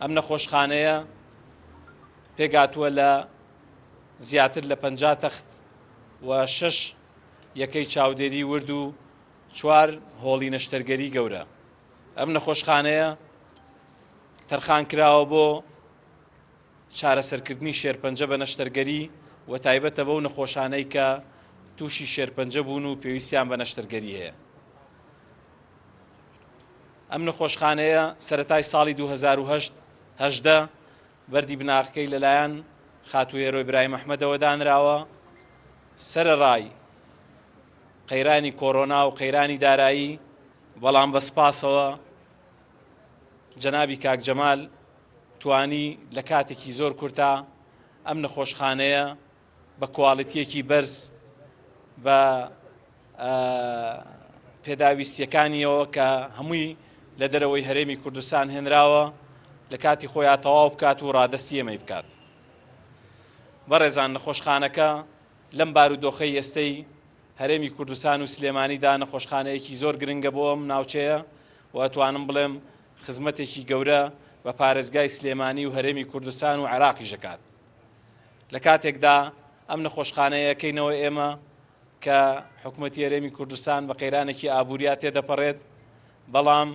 ئەم نەخۆشخانەیە پێگاتووە لە زیاتر لە 50 تەخت و 6 یەکەی چاودێری ورد و 4 هۆڵی نەشتەرگەری گەورە. ئەم نەخۆشخانەیە تەرخان کراوە بۆ چارەسەرکردنی شێرپەنجە بە نەشتەرگەری و تایبەتە بەو نەخۆشانەی کە تووشی شێرپەنجە بوون و پێویستیان بە نەشتەرگەری هەیە. ئەم نەخۆشخانەیە سەرەتای ساڵی 2018 بەردی بناغەکەی لەلایەن خاتووی هێرۆی برایم ئەحمەدەوە دانراوە سەرەڕای قەیرانی کۆڕۆنا و قەیرانی دارایی، بەڵام بە سپاسەوە جەنابی کاک جەمال توانی لە کاتێکی زۆر کورتا ئەم نەخۆشخانەیە بە کواڵیتیەکی بەرز بە پێداویستیەکانیەوە کە هەمووی لە دەرەوەی هەرێمی کوردستان هێنراوە لە کاتی خۆیان تەواو بکات و ڕادەستی ئەمەی بکات. بەڕێزان، نەخۆشخانەکە لەم بارودۆخەی ئێستەی هەرێمی کوردستان و سلێمانیدا نەخۆشخانەیەکی زۆر گرنگە بۆ ئەم ناوچەیە و ئەتوانم بڵێم خزمەتێکی گەورە بە پارێزگای سلێمانی و هەرێمی کوردستان و عێراقی ژەکات. لە کاتێکدا ئەم نەخۆشخانەیەکەینەوە ئێمە کە حکوومەتی هەرێمی کوردستان بە قەیرانێکی ئابووریا تێدەپەڕێت، بەڵام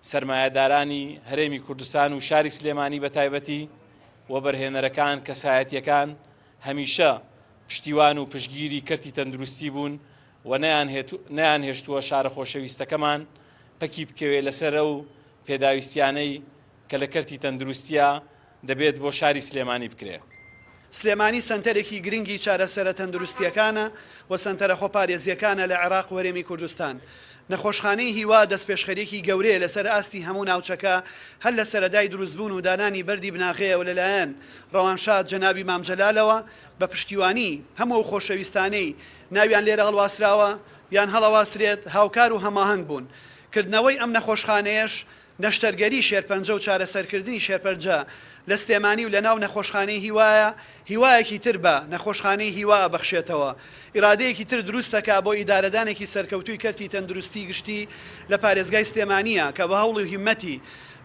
سەرمایەدارانی هەرێمی کوردستان و شاری سلێمانی بە تایبەتی و بەرهێنەرەکان کەسایەتیەکان هەمیشە پشتیوان و پشتگیری کەرتی تەندروستی بوون و نەیان هێشتووە شارە خۆشەویستەکەمان پەکی بکەوێ لەسەر ئەو پێداویستیانەی کە لە کەرتی تەندروستیە دەبێت بۆ شاری سلێمانی بکرێ. سلێمانی سەنتەرێکی گرنگی چارەسەرە تەندروستیەکانە و سەنتەرە خۆپارێزیەکانە لە عێراق و هەرێمی کوردستان. نەخۆشخانەی هیوا دەستپێشخەرێکی گەورەیە لەسەر ئاستی هەموو ناوچەکە، هەر لە سەرەدای دروستبوون و دانانی بەردی بناغەیەوە لەلایەن ڕەوانشاد جەنابی مامجەلالەوە بە پشتیوانی هەموو خۆشەویستانەی ناویان لێرە هەڵواستراوە یان هەڵەواسرێت هاوکار و هەماهەنگ بوون. کردنەوەی ئەم نەخۆشخانەیەش نەشتەرگەری شێرپەنجە و چارەسەرکردنی شێرپەنجە لە سلێمانی و لە ناو نەخۆشخانەی هیوایە، هیوایەکی تر بە نەخۆشخانەی هیوا بەخشێتەوە، ئیرادەیەکی تر دروستەکە بۆ ئیدارەدانێکی سەرکەوتووی کەرتی تەندروستی گشتی لە پارێزگای سلێمانیە کە بە هەوڵ و هیمەتی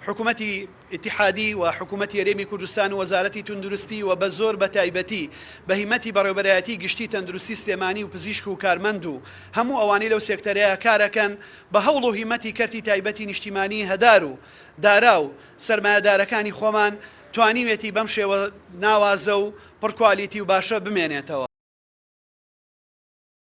حکوومەتی ئیتیحادی و حکوومەتی هەرێمی کوردستان و وەزارەتی تەندروستی و بە زۆر بە تایبەتی بە هیمەتی بەڕێوەبەرایەتی گشتی تەندروستی سلێمانی و پزیشک و کارمەند و هەموو ئەوانەی لەو سێکتەرەیە کارەکەن بە هەوڵ و هیمەتی کەرتی تایبەتی نیشتیمانی هەدار و دارا و سەرمایەدارەکانی خۆمان توانیوێتی بەم شێوە ناوازە و پڕکوالیتی و باشە بمێنێتەوە.